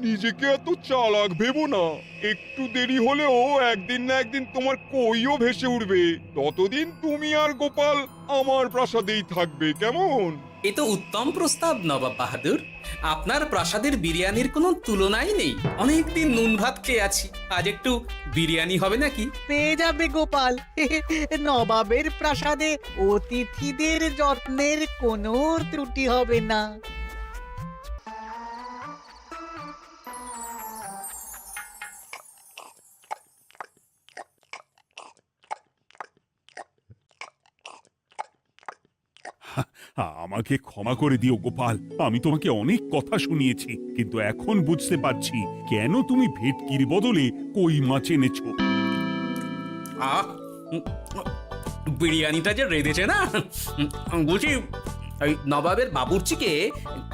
নিজেকে এত চালাক ভেবো না। একটু দেরি হলেও একদিন না একদিন তোমার কইও ভেসে উঠবে। ততদিন তুমি আর গোপাল আমার প্রাসাদেই থাকবে, কেমন? এ তো উত্তম প্রস্তাব নবাব বাহাদুর। আপনার প্রাসাদের বিরিয়ানির কোনো তুলনাই নেই। অনেকদিন নুন ভাত খেয়ে আছি, আজ একটু বিরিয়ানি হবে নাকি? পেয়ে যাবে গোপাল। নবাবের প্রাসাদে অতিথিদের যত্নের কোনো ত্রুটি হবে না। আমাকে ক্ষমা করে দিও গোপাল, আমি তোমাকে অনেক কথা শুনিয়েছি, কিন্তু এখন বুঝতে পারছি কেন তুমি ভেটকির বদলে কই মাছ এনেছো। আহ, বিরিয়ানিটা যে রেঁধেছে না, বুঝি এই নবাবের বাবুর্চিকে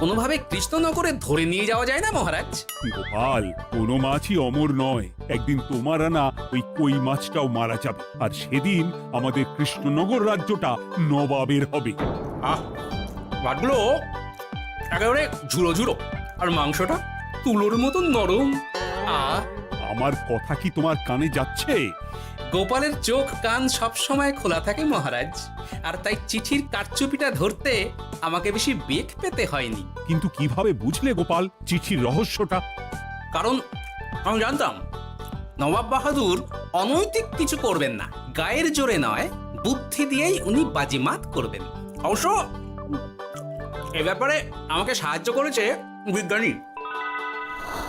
কোনোভাবে কৃষ্ণনগরে ধরে নিয়ে যাওয়া যায় না মহারাজ? গোপাল, কোনো মাছই অমর নয়। একদিন তোমার আনা ওই কই মাছটাও মারা যাবে, আর সেদিন আমাদের কৃষ্ণনগর রাজ্যটা নবাবের হবে। আহ, ভাতগুলো একেবারে ঝুড়ো ঝুড়ো, আর মাংসটা তুলোর মতন নরম। আহ, আমার কথা কি তোমার কানে যাচ্ছে? গোপালের চোখ কান সব সময় খোলা থাকে মহারাজ, আর তাই চিঠির কারচুপিটা ধরতে আমাকে বেশি বেগ পেতে হয়নি। কিন্তু কিভাবে বুঝলে গোপাল চিঠির রহস্যটা? কারণ আমি জানতাম নবাব বাহাদুর অনৈতিক কিছু করবেন না। গায়ের জোরে নয়, বুদ্ধি দিয়েই উনি বাজিমাত করবেন। অবশ্য এ ব্যাপারে আমাকে সাহায্য করেছে বিজ্ঞানী।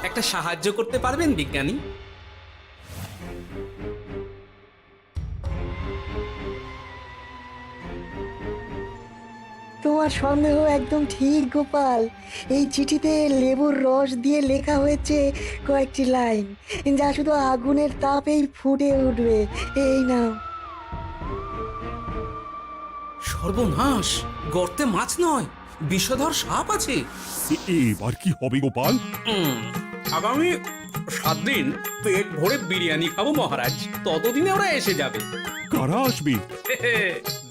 একটা সাহায্য করতে পারবেন বিজ্ঞানী? তোমার সন্দেহ একদম ঠিক গোপাল। এই চিঠিতে লেবুর রস দিয়ে লেখা হয়েছে কয়েকটি লাইন, যা শুধু আগুনের তাপেই ফুটে উঠবে। এই নাও। সর্বনাশ, গর্তে মাছ নয়, বিষধর সাপ আছে। এবার কি হবে গোপাল? আগামী 7 দিন পেট ভরে বিরিয়ানি খাবো মহারাজ, ততদিনে ওরা এসে যাবে। কারা আসবে?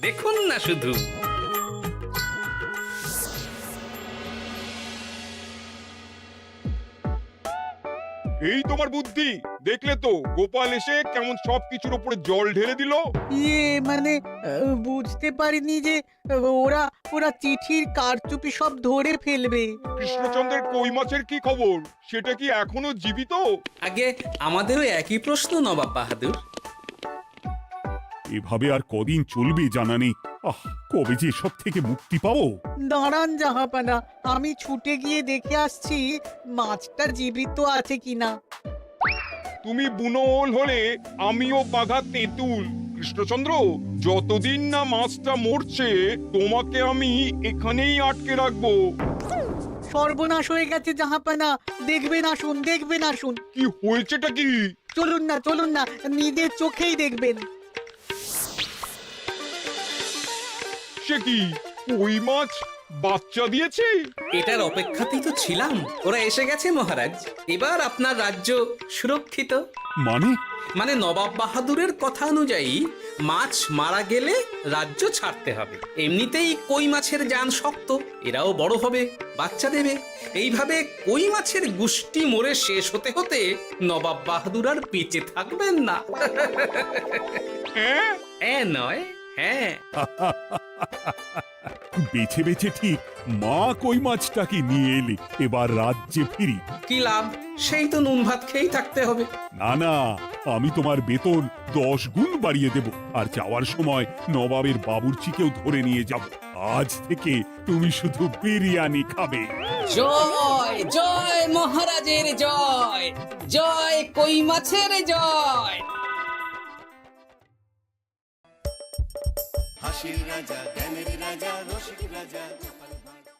দেখুন না শুধু। এই তোমার বুদ্ধি, দেখলে তো গোপাল এসে কেমন সবকিছুর উপরে জল ঢেলে দিল। মানে বুঝতে পারিনি যে ওরা ওরা চিঠির কারচুপি সব ধরে ফেলবে। কৃষ্ণচন্দ্রের কই মাছের কি খবর? সেটা কি এখনো জীবিত? আগে আমাদেরও একই প্রশ্ন নবাব বাহাদুর। এভাবে আর কদিন চলবে জানা নেই। কবে যে সব থেকে মুক্তি পাবো। দাঁড়ান জাহাপানা, আমি ছুটে গিয়ে দেখে আসছি মাছটা জীবিত আছে কিনা। তুমি বুনোল হলে আমিও বাঘা তেঁতুল। কৃষ্ণচন্দ্র, যতদিন না মাছটা মরছে তোমাকে আমি এখানেই আটকে রাখবো। সর্বনাশ হয়ে গেছে জাহাপানা, দেখবেন আসুন, দেখবেন আসুন। কি হয়েছেটা কি? চলুন না, নিজের চোখেই দেখবেন। সে কি, কই মাছ বাচ্চা দিয়েছে? এটার অপেক্ষাতেই তো ছিলাম। ওরা এসে গেছে মহারাজ, এবার আপনার রাজ্য সুরক্ষিত। মানে নবাব বাহাদুরের কথা অনুযায়ী মাছ মারা গেলে রাজ্য ছাড়তে হবে। এমনিতেই কই মাছের জান শক্ত, এরাও বড় হবে, বাচ্চা দেবে। এইভাবে কই মাছের গুষ্টি মরে শেষ হতে হতে নবাব বাহাদুর আর বেঁচে থাকবেন না। হ্যাঁ নয়, হ্যাঁ। বেছে বেছে ঠিক মা কই মাছটাকে নিয়ে এলে, এবার রাজ্যে ফিরি। কি লাভ? সেই তো নুন ভাত খেয়েই থাকতে হবে। না, আমি তোমার বেতন 10 গুণ বাড়িয়ে দেব, আর যাওয়ার সময় নবাবের বাবুর্চিকেও ধরে নিয়ে যাব। আজ থেকে তুমি শুধু বিরিয়ানি খাবে। জয় জয় মহারাজের জয়, জয় কই মাছের জয়। হাসির রাজা, জ্ঞানের রাজা, রসিক রাজা।